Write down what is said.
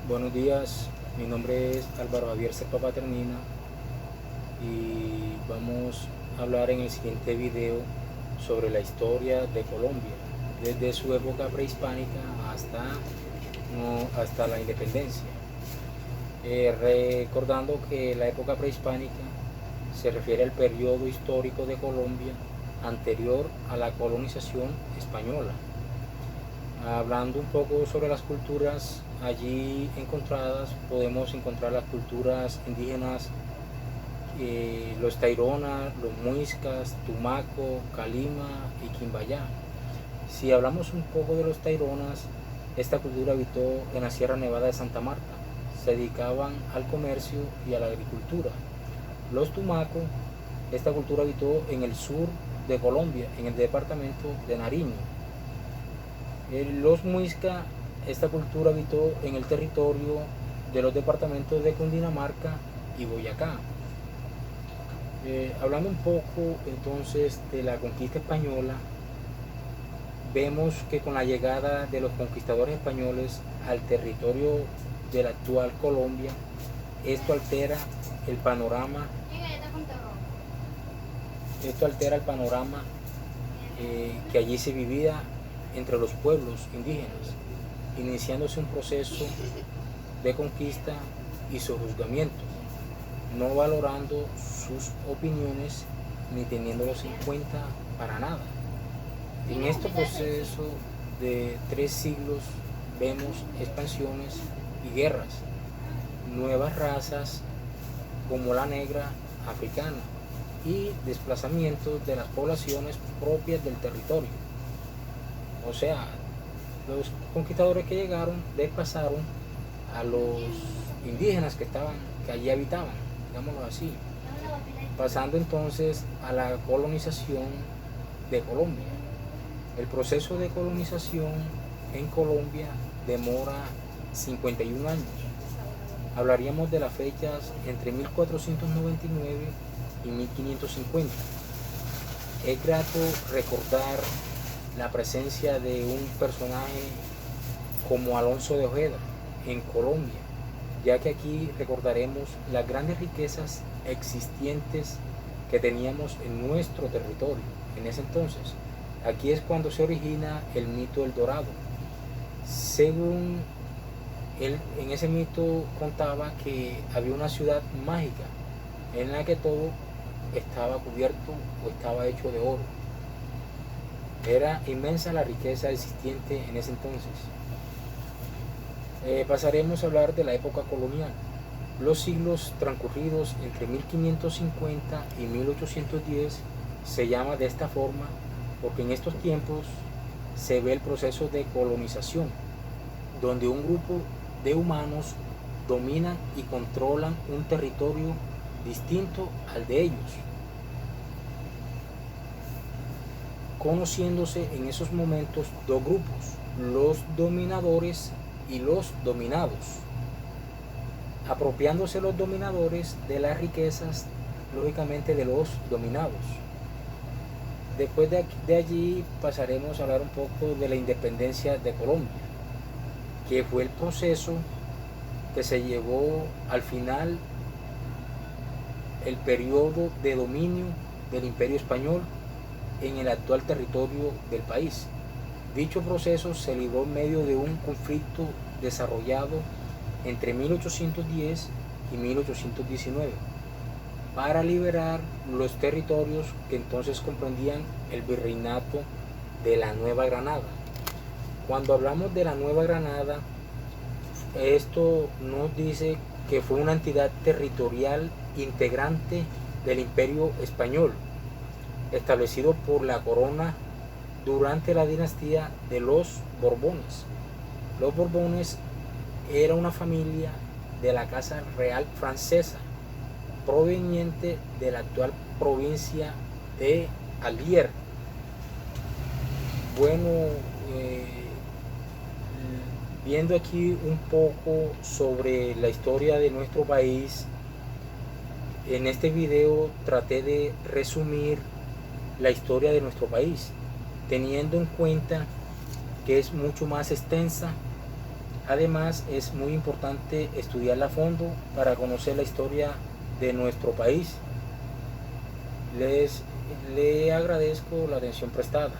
Buenos días, mi nombre es Álvaro Javier Cepa Paternina y vamos a hablar en el siguiente video sobre la historia de Colombia, desde su época prehispánica hasta la independencia. Recordando que la época prehispánica se refiere al periodo histórico de Colombia anterior a la colonización española. Hablando un poco sobre las culturas allí encontradas, podemos encontrar las culturas indígenas, los Tairona, los Muiscas, Tumaco, Calima y Quimbayá. Si hablamos un poco de los Taironas, esta cultura habitó en la Sierra Nevada de Santa Marta. Se dedicaban al comercio y a la agricultura. Los Tumaco, esta cultura habitó en el sur de Colombia, en el departamento de Nariño. Los Muisca, esta cultura habitó en el territorio de los departamentos de Cundinamarca y Boyacá. Hablando un poco entonces de la conquista española, vemos que con la llegada de los conquistadores españoles al territorio de la actual Colombia, esto altera el panorama, que allí se vivía entre los pueblos indígenas, iniciándose un proceso de conquista y sojuzgamiento, no valorando sus opiniones ni teniéndolos en cuenta para nada. En este proceso de 3 siglos vemos expansiones y guerras, nuevas razas como la negra africana y desplazamientos de las poblaciones propias del territorio. O sea, los conquistadores que llegaron desplazaron a los indígenas que allí habitaban, digámoslo así, pasando entonces a la colonización de Colombia. El proceso de colonización en Colombia demora 51 años. Hablaríamos de las fechas entre 1499 y 1550. Es grato recordar la presencia de un personaje como Alonso de Ojeda en Colombia, ya que aquí recordaremos las grandes riquezas existentes que teníamos en nuestro territorio en ese entonces. Aquí es cuando se origina el mito del Dorado. Según él, en ese mito contaba que había una ciudad mágica en la que todo estaba cubierto o estaba hecho de oro. Era inmensa la riqueza existente en ese entonces. Pasaremos a hablar de la época colonial. Los siglos transcurridos entre 1550 y 1810 se llama de esta forma porque en estos tiempos se ve el proceso de colonización, donde un grupo de humanos dominan y controlan un territorio distinto al de ellos, conociéndose en esos momentos dos grupos, los dominadores y los dominados, apropiándose los dominadores de las riquezas, lógicamente, de los dominados. Después de allí pasaremos a hablar un poco de la independencia de Colombia, que fue el proceso que se llevó al final el periodo de dominio del Imperio Español en el actual territorio del país. Dicho proceso se libró en medio de un conflicto desarrollado entre 1810 y 1819 para liberar los territorios que entonces comprendían el virreinato de la Nueva Granada. Cuando hablamos de la Nueva Granada, esto nos dice que fue una entidad territorial integrante del Imperio Español, establecido por la corona durante la dinastía de los Borbones. Los Borbones era una familia de la Casa Real francesa, proveniente de la actual provincia de Allier. Bueno, viendo aquí un poco sobre la historia de nuestro país, en este video traté de resumir la historia de nuestro país, teniendo en cuenta que es mucho más extensa Además, es muy importante estudiarla a fondo para conocer la historia de nuestro país. Le agradezco la atención prestada.